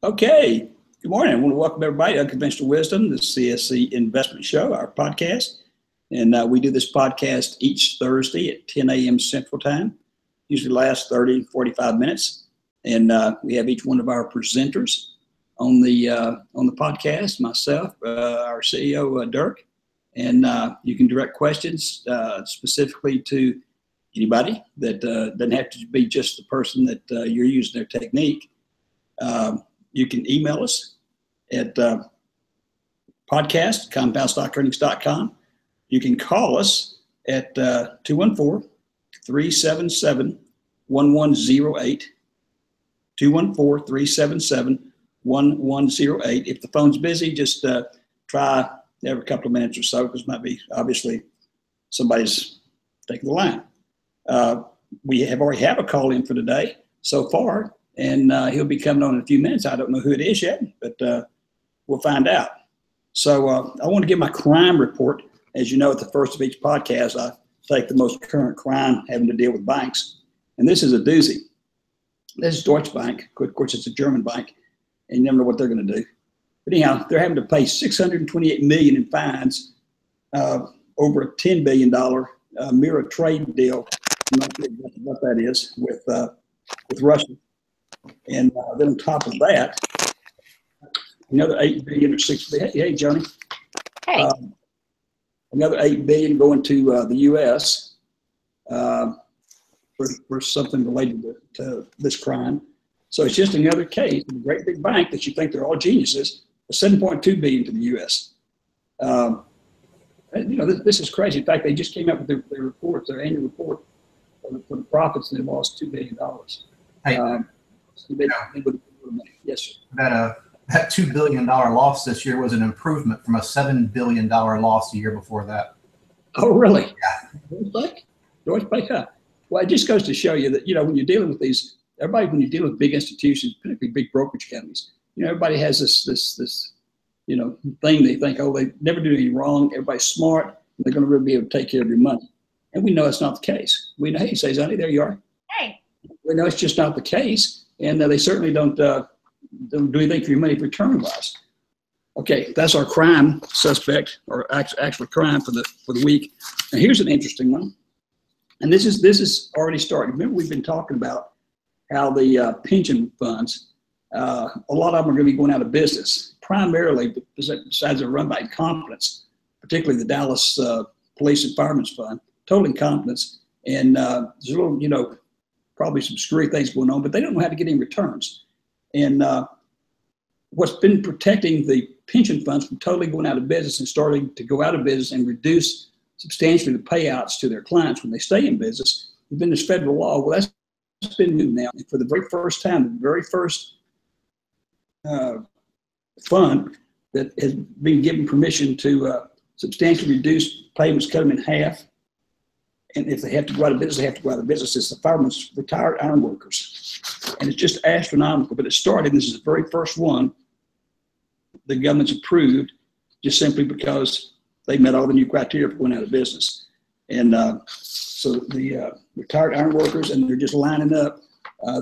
Okay, good morning. I want to welcome everybody to Unconventional Wisdom, the CSE Investment Show, our podcast. And we do this podcast each Thursday at 10 a.m. Central Time, usually lasts 30, 45 minutes. And we have each one of our presenters on the podcast, myself, our CEO, Dirk. And you can direct questions specifically to anybody that doesn't have to be just the person that you're using their technique. You can email us at podcast@compoundstockearnings.com. You can call us at 214-377-1108, 214-377-1108. If the phone's busy, just try every couple of minutes or so, because it might be, obviously, somebody's taking the line. We already have a call in for today so far, and he'll be coming on in a few minutes. I don't know who it is yet, but we'll find out. So I want to give my crime report. As you know, at the first of each podcast, I take the most current crime having to deal with banks. And this is a doozy. This is Deutsche Bank. Of course, it's a German bank, and you never know what they're going to do. But anyhow, they're having to pay $628 million in fines over a $10 billion mirror trade deal. I'm not sure what that is with Russia. And then on top of that, another $8 billion or $6 billion. Hey, Joni. Hey. Another $8 billion going to the U.S. For something related to this crime. So it's just another case of a great big bank that you think they're all geniuses. $7.2 billion to the U.S. This is crazy. In fact, they just came out with their report, their annual report for the profits, and they lost $2 billion. Hey, yes, sir. That $2 billion loss this year was an improvement from a $7 billion loss the year before that. Oh, really? Yeah. Deutsche Bank, huh? Well, it just goes to show you that, when you're dealing with these, everybody, when you deal with big institutions, particularly big brokerage companies, everybody has this thing they think, oh, they never do anything wrong. Everybody's smart. They're going to really be able to take care of your money. And we know it's not the case. We know, hey, says, honey, there you are. Hey. We know it's just not the case. And they certainly don't do anything for your money return-wise. Okay, that's our crime suspect, or actual crime for the week. And here's an interesting one. And this is already started. Remember, we've been talking about how the pension funds, a lot of them are going to be going out of business, primarily besides they're run by incompetence, particularly the Dallas Police and Firemen's Fund, total incompetence. And there's a little, probably some screwy things going on, but they don't know how to get any returns. And what's been protecting the pension funds from totally going out of business and starting to go out of business and reduce substantially the payouts to their clients when they stay in business has been this federal law. Well, that's been new now. And for the very first time, the very first fund that has been given permission to substantially reduce payments, cut them in half. And if they have to go out of business, they have to go out of business. It's the firemen's retired iron workers. And it's just astronomical, but it started, and this is the very first one the government's approved, just simply because they met all the new criteria for going out of business. And so the retired iron workers, and they're just lining up.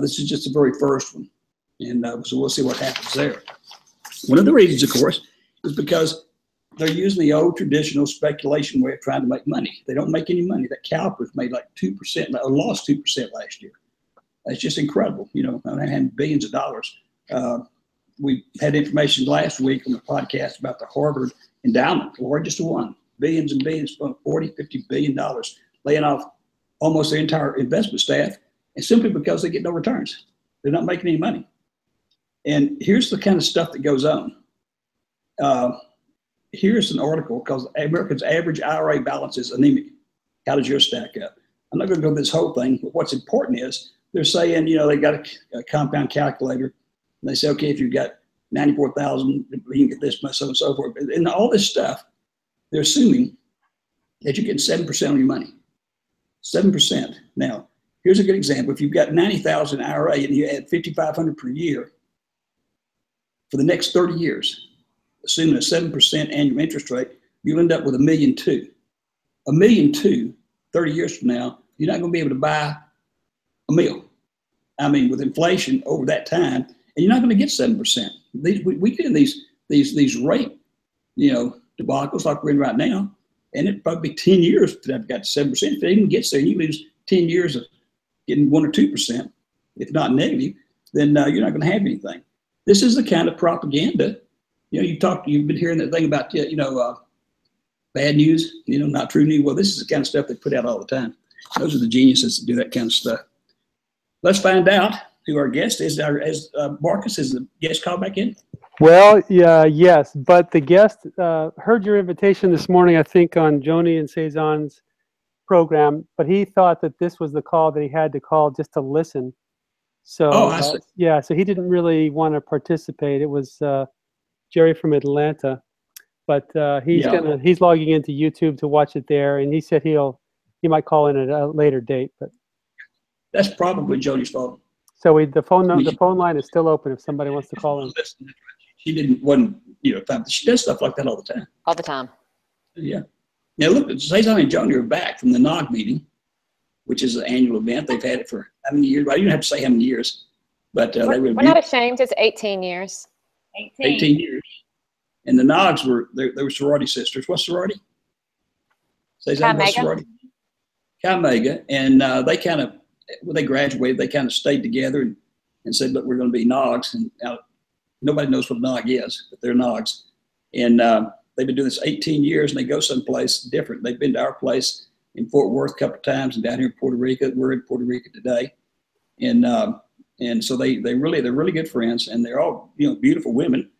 This is just the very first one. And so we'll see what happens there. One of the reasons, of course, is because they're using the old traditional speculation way of trying to make money. They don't make any money. That CalPERS made like 2%, or lost 2% last year. That's just incredible. They had billions of dollars. We had information last week on the podcast about the Harvard endowment, the largest one, billions and billions, $40, $50 billion, laying off almost the entire investment staff, and simply because they get no returns. They're not making any money. And here's the kind of stuff that goes on. Here's an article called Americans' Average IRA Balance is Anemic. How does yours stack up? I'm not going to go through this whole thing, but what's important is they're saying, they got a compound calculator. And they say, okay, if you've got 94,000, you can get this much, so on and so forth. And all this stuff, they're assuming that you're getting 7% on your money. 7%. Now, here's a good example. If you've got 90,000 IRA and you add 5,500 per year for the next 30 years, assuming a 7% annual interest rate, you'll end up with $1.2 million. $1.2 million, 30 years from now, you're not going to be able to buy a meal. I mean, with inflation over that time, and you're not going to get 7%. We get in these rate, debacles like we're in right now, and it'd probably be 10 years to have got 7%. If it even gets there, you lose 10 years of getting 1 or 2%, if not negative, then you're not going to have anything. This is the kind of propaganda. You've been hearing that thing about, bad news, not true news. Well, this is the kind of stuff they put out all the time. Those are the geniuses that do that kind of stuff. Let's find out who our guest is. Marcus, is the guest called back in? Well, yes, but the guest heard your invitation this morning, I think, on Joni and Cezanne's program, but he thought that this was the call that he had to call just to listen. So, so he didn't really want to participate. It was Jerry from Atlanta, but he's logging into YouTube to watch it there, and he said he might call in at a later date. But that's probably Joni's fault. So the phone line is still open if somebody wants to call in. She she does stuff like that all the time. All the time. Yeah. Now look, Cezanne and Joni are back from the NOG meeting, which is an annual event. They've had it for how many years? I don't have to say how many years, but we're not ashamed. It's 18 years. 18 years. And the NOGs they were sorority sisters. What sorority? Cezanne, what sorority? Chi Mega. And they kind of, when they graduated, they kind of stayed together and said, look, we're going to be NOGs. And nobody knows what a NOG is, but they're NOGs. And they've been doing this 18 years, and they go someplace different. They've been to our place in Fort Worth a couple of times, and down here in Puerto Rico. We're in Puerto Rico today. And so they're really good friends, and they're all beautiful women.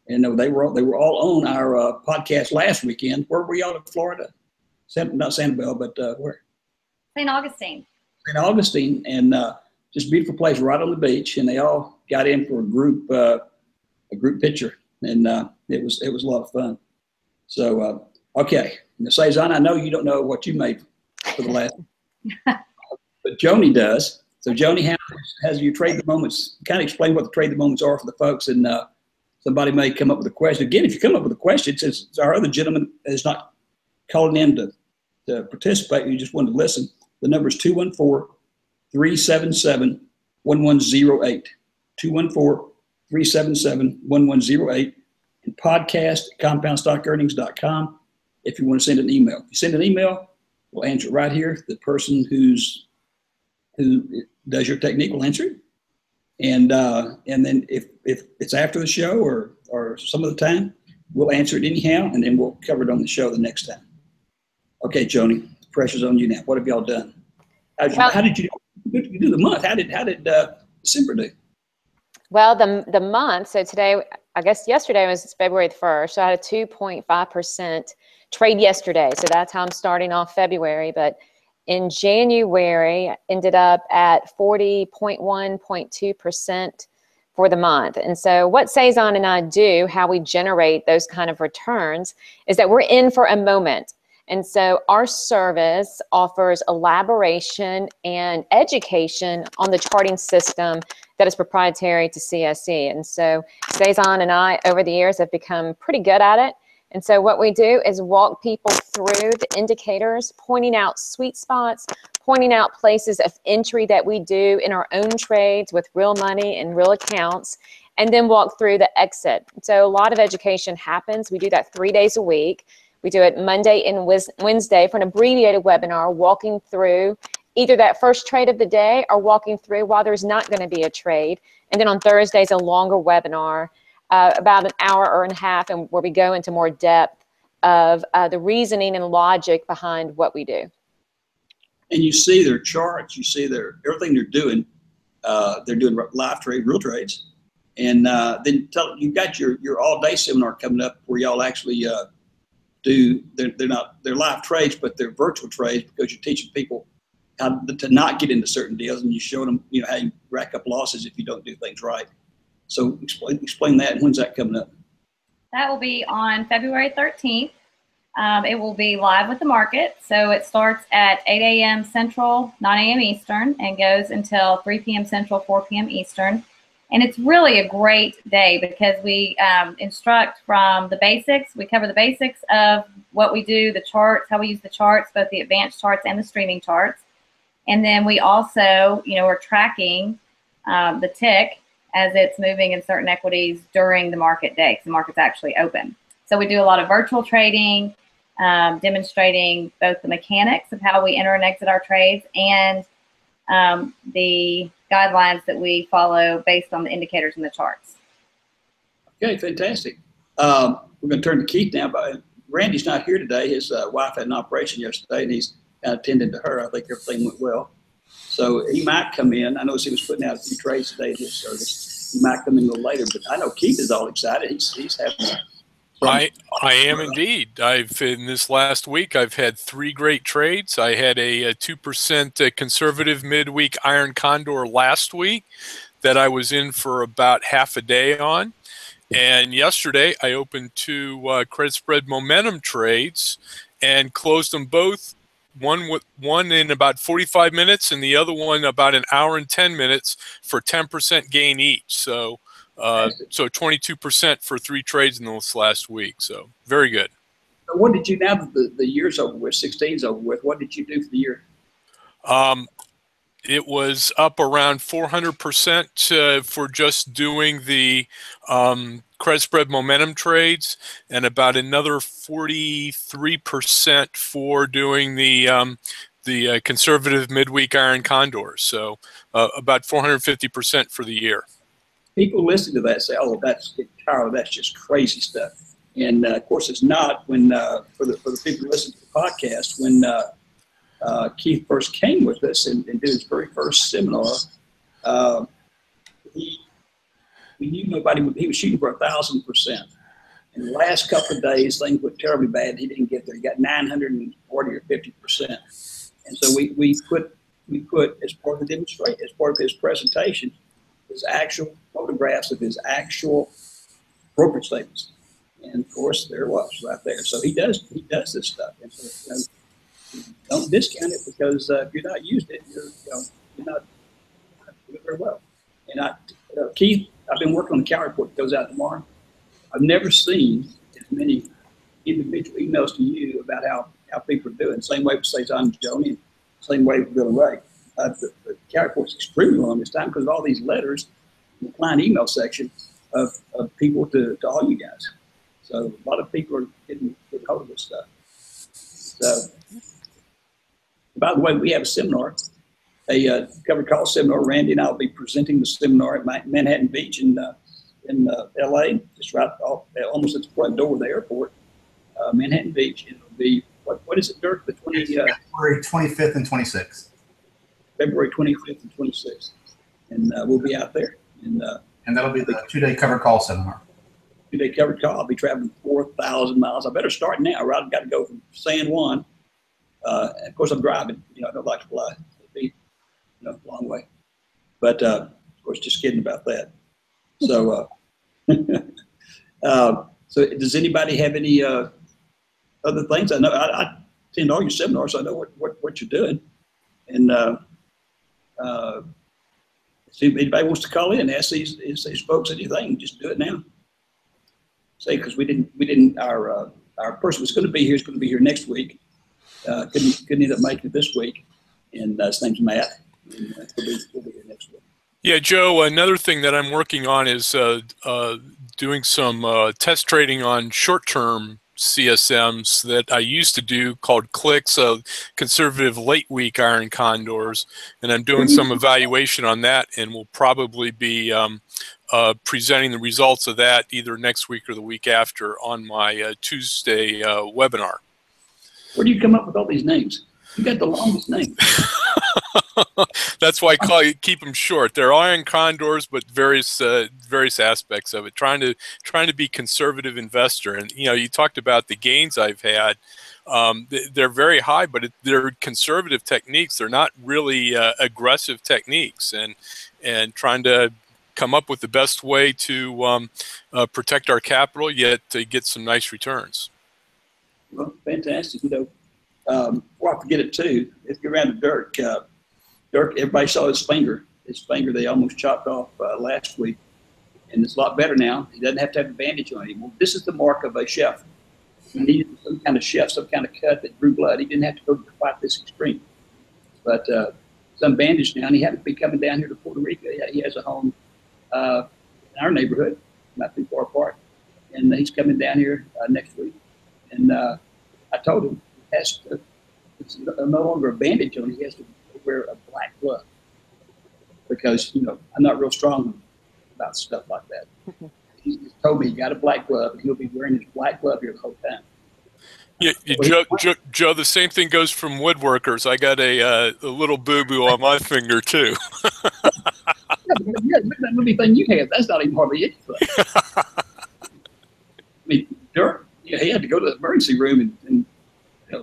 And they were all on our podcast last weekend. Where were y'all in Florida? Not Sanibel, but where? St. Augustine. St. Augustine, and just beautiful place right on the beach. And they all got in for a group picture, and it was a lot of fun. So okay, now Cezanne, I know you don't know what you made for the last, but Joni does. So Joni, has you trade the moments? Kind of explain what the trade the moments are for the folks, and somebody may come up with a question. Again, if you come up with a question, since our other gentleman is not calling in to participate, you just want to listen, the number is 214-377-1108. 214-377-1108. And podcast at compoundstockearnings.com if you want to send an email. If you send an email, we'll answer it right here. The person who does your technique will answer it. And then if it's after the show or some of the time, we'll answer it anyhow, and then we'll cover it on the show the next time. Okay, Joni, the pressure's on you now. What have y'all done? How did you do the month? How did December do? Well, the month, so today, I guess yesterday was February the 1st. So I had a 2.5% trade yesterday. So that's how I'm starting off February. But in January, I ended up at 40.1.2% for the month. And so what Cezanne and I do, how we generate those kind of returns, is that we're in for a moment. And so our service offers elaboration and education on the charting system that is proprietary to CSE. And so Cezanne and I, over the years, have become pretty good at it. And so what we do is walk people through the indicators, pointing out sweet spots, pointing out places of entry that we do in our own trades with real money and real accounts, and then walk through the exit. So a lot of education happens. We do that 3 days a week. We do it Monday and Wednesday for an abbreviated webinar, walking through either that first trade of the day or walking through while there's not going to be a trade. And then on Thursdays, a longer webinar, about an hour and a half, and where we go into more depth of the reasoning and logic behind what we do. And you see their charts, you see everything they're doing. They're doing live trade, real trades. And then you've got your all-day seminar coming up where y'all actually they're live trades, but they're virtual trades, because you're teaching people how to not get into certain deals, and you show them how you rack up losses if you don't do things right. So explain that, and when's that coming up? That will be on February 13th. It will be live with the market. So it starts at 8 a.m. Central, 9 a.m. Eastern, and goes until 3 p.m. Central, 4 p.m. Eastern. And it's really a great day because we instruct from the basics. We cover the basics of what we do, the charts, how we use the charts, both the advanced charts and the streaming charts. And then we also, we're tracking the tick as it's moving in certain equities during the market day, because the market's actually open. So we do a lot of virtual trading, demonstrating both the mechanics of how we enter and exit our trades and the guidelines that we follow based on the indicators in the charts. Okay, fantastic. We're going to turn to Keith now, but Randy's not here today. His wife had an operation yesterday, and he's kind of tended to her. I think everything went well. So he might come in. I know he was putting out a few trades today in his service. He might come in a little later, but I know Keith is all excited. He's having I am indeed. In this last week, I've had 3 great trades. I had a 2% conservative midweek iron condor last week that I was in for about half a day on. And yesterday, I opened 2 credit spread momentum trades and closed them both. One in about 45 minutes and the other one about an hour and 10 minutes for 10% gain each. So 22% for 3 trades in this last week. So very good. What did you, now that the year's over with, 16's over with, what did you do for the year? It was up around 400% for just doing the credit spread momentum trades, and about another 43% for doing the conservative midweek iron condors. So about 450% for the year. People listening to that say, "Oh, Carl, that's just crazy stuff." And of course, it's not. When for the people who listen to the podcast, when Keith first came with us and did his very first seminar, we knew nobody would. He was shooting for 1,000%. In the last couple of days, things went terribly bad. He didn't get there. He got 940 or 50%. And so we put as part of the demonstration, as part of his presentation, his actual photographs of his actual brokerage statements. And of course, there it was right there. So he does this stuff. And so, don't discount it, because if you're not used it, you're not doing very well. And Keith, I've been working on the Cal report that goes out tomorrow. I've never seen as many individual emails to you about how people are doing. Same way with Cezanne and Joni, and same way with Bill and Ray. The Cal report's extremely long this time because of all these letters in the client email section of people to all you guys. So a lot of people are getting hold of this stuff. So, by the way, we have a seminar, a covered call seminar. Randy and I will be presenting the seminar at Manhattan Beach in LA, just right off, almost at the front door of the airport, Manhattan Beach. It'll be, what is it, Dirk? February 25th and 26th. February 25th and 26th. And we'll be out there. And that'll be the 2-day covered call seminar. 2-day covered call. I'll be traveling 4,000 miles. I better start now, right? I've got to go from San Juan. Of course, I'm driving. I don't like to fly. It'd be a long way. But, of course, just kidding about that. So, so does anybody have any other things? I know I attend all your seminars, so I know what you're doing. And if anybody wants to call in and ask these folks anything, just do it now. Say, because we didn't. Our person was going to be here is going to be here next week. Couldn't end up making it this week, and his name's Matt. And we'll be here next week. Yeah, Joe, another thing that I'm working on is doing some test trading on short-term CSMs that I used to do called clicks, conservative late week iron condors, and I'm doing some evaluation on that, and we'll probably be presenting the results of that either next week or the week after on my Tuesday webinar. Where do you come up with all these names? You got the longest name. That's why keep them short. They're iron condors, but various aspects of it. Trying to be conservative investor, and you talked about the gains I've had. They're very high, but they're conservative techniques. They're not really aggressive techniques, and trying to come up with the best way to protect our capital, yet to get some nice returns. Well, fantastic. Before I forget it too, if you're around to Dirk, everybody saw his finger. His finger they almost chopped off last week, and it's a lot better now. He doesn't have to have a bandage on anymore. This is the mark of a chef. He needed some kind of chef, some kind of cut that drew blood. He didn't have to go quite this extreme. But some bandage now, and he happened to be coming down here to Puerto Rico. He has a home in our neighborhood, not too far apart. And he's coming down here next week. And I told him it's no longer a bandage on. He has to wear a black glove because, I'm not real strong about stuff like that. He told me he got a black glove and he'll be wearing his black glove here the whole time. Yeah, Joe, the same thing goes from woodworkers. I got a little boo-boo on my finger, too. That movie thing you have, that's not even hardly it. I mean, Dirk, he had to go to the emergency room and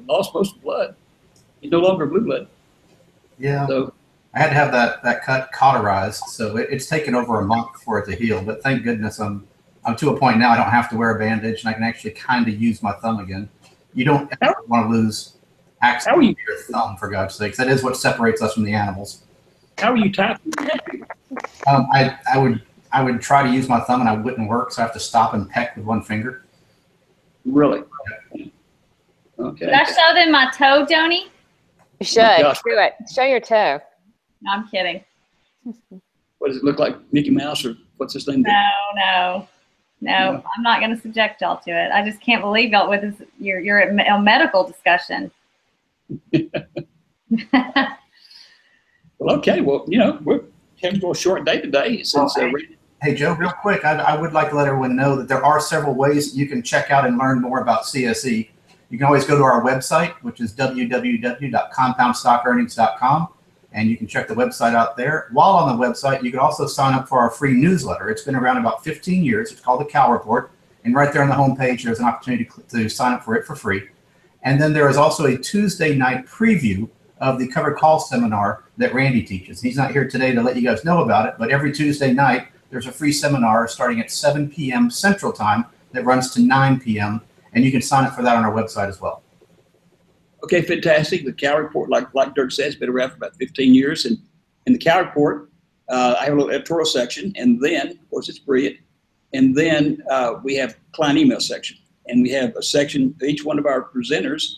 lost most of the blood. He's no longer blue blood. Yeah. So I had to have that cut cauterized, so it's taken over a month for it to heal. But thank goodness I'm to a point now I don't have to wear a bandage, and I can actually kind of use my thumb again. You don't ever want to lose access to your thumb, for God's sakes. That is what separates us from the animals. How are you typing? I would try to use my thumb and I wouldn't work, so I have to stop and peck with one finger. Really? Okay. Should I show them my toe, Joni? You should. Do it. Show your toe. No, I'm kidding. What does it look like, Mickey Mouse, or what's this thing? No. I'm not going to subject y'all to it. I just can't believe y'all with this. You're a medical discussion. Well, okay. Well, we're having a short day today. Since, hey, Joe, real quick, I would like to let everyone know that there are several ways you can check out and learn more about CSE. You can always go to our website, which is www.compoundstockearnings.com, and you can check the website out there. While on the website, you can also sign up for our free newsletter. It's been around about 15 years. It's called the Cal Report, and right there on the homepage, there's an opportunity to sign up for it for free. And then there is also a Tuesday night preview of the covered call seminar that Randy teaches. He's not here today to let you guys know about it, but every Tuesday night, there's a free seminar starting at 7 p.m. Central Time that runs to 9 p.m., and you can sign up for that on our website as well. Okay, fantastic. The Cal Report, like Dirk says, has been around for about 15 years. And in the Cal Report, I have a little editorial section, and then, of course, it's brilliant. And then we have client email section. And we have a section for each one of our presenters,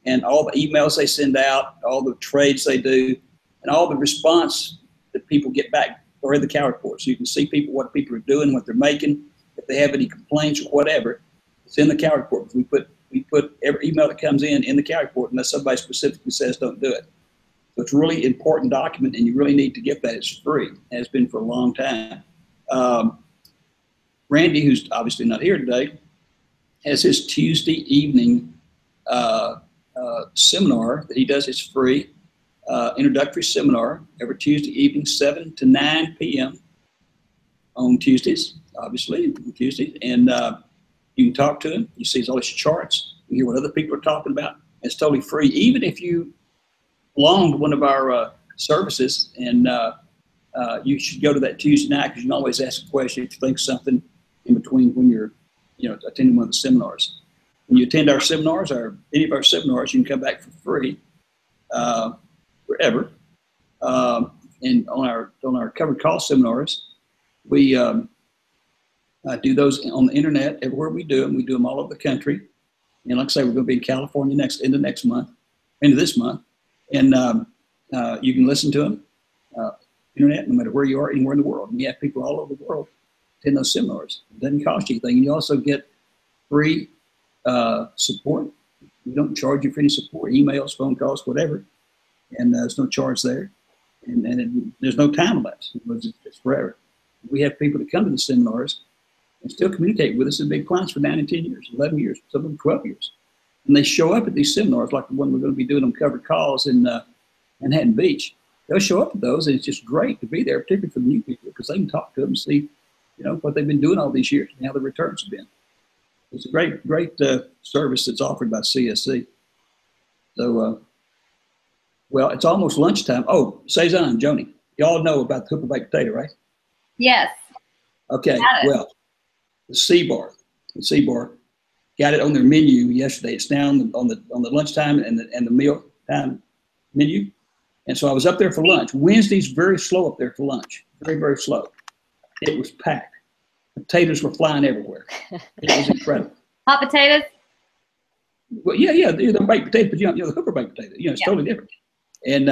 and all the emails they send out, all the trades they do, and all the response that people get back are in the Cal Report. So you can see what people are doing, what they're making, if they have any complaints or whatever. It's in the Cal Report. We put every email that comes in the Cal Report unless somebody specifically says don't do it. So it's a really important document, and you really need to get that. It's free. It has been for a long time. Randy, who's obviously not here today, has his Tuesday evening seminar that he does. It's free, introductory seminar every Tuesday evening, 7 to 9 p.m. on Tuesdays, obviously, on Tuesdays. And you can talk to him. You see all his charts. You hear what other people are talking about. It's totally free. Even if you belong to one of our services, and you should go to that Tuesday night, because you can always ask a question if you think something in between when you're attending one of the seminars. When you attend our seminars, or any of our seminars, you can come back for free forever. And on our covered call seminars, we do those on the internet everywhere we do them. We do them all over the country. And like I say, we're going to be in California into this month. And you can listen to them internet, no matter where you are, anywhere in the world. And you have people all over the world attend those seminars. It doesn't cost you anything. And you also get free support. We don't charge you for any support, emails, phone calls, whatever. And there's no charge there. And there's no time lapse. It's forever. We have people that come to the seminars and still communicate with us and been clients for 9 and 10 years, 11 years, some of them 12 years. And they show up at these seminars, like the one we're going to be doing on covered calls in Manhattan Beach. They'll show up at those, and it's just great to be there, particularly for the new people, because they can talk to them and see, what they've been doing all these years and how the returns have been. It's a great service that's offered by CSE. So, well, it's almost lunchtime. Oh, Cezanne, Joni, y'all know about the Hooper baked potato, right? Yes. Okay, well, the C-Bar got it on their menu yesterday. It's now on the lunchtime and the meal time menu. And so I was up there for lunch. Wednesday's very slow up there for lunch. Very, very slow. It was packed. Potatoes were flying everywhere. It was incredible. Hot potatoes? Well, yeah, they're baked potatoes, but the Hooper baked potato, it's totally different. And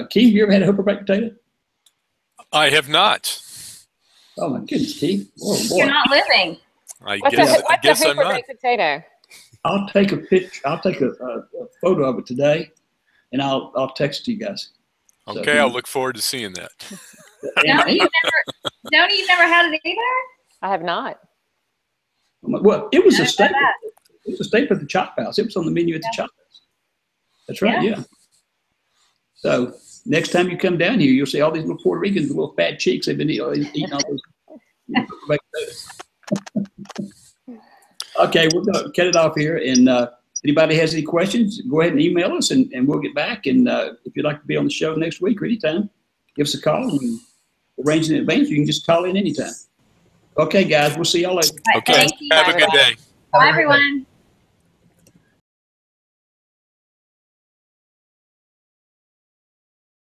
Keith, you ever had a Hooper baked potato? I have not. Oh my goodness, Keith. Oh boy. You're not living. I What's guess, a, what's I guess a I'm Hooper not. baked potato? I'll take a picture. I'll take a photo of it today, and I'll text it to you guys. So, Okay, I'll look forward to seeing that. and, You've never had it either? I have not. well, it was a How staple. about It was a staple at the Chop House. It was on the menu at the Chop House. That's right. Yeah. So next time you come down here, you'll see all these little Puerto Ricans with little fat cheeks. They've been eating all those. Okay, we're going to cut it off here. And anybody has any questions, go ahead and email us, and we'll get back. And if you'd like to be on the show next week or anytime, give us a call and arrange in advance. You can just call in anytime. Okay, guys, we'll see y'all later. Okay, Thank you. have a good day. Bye, everyone.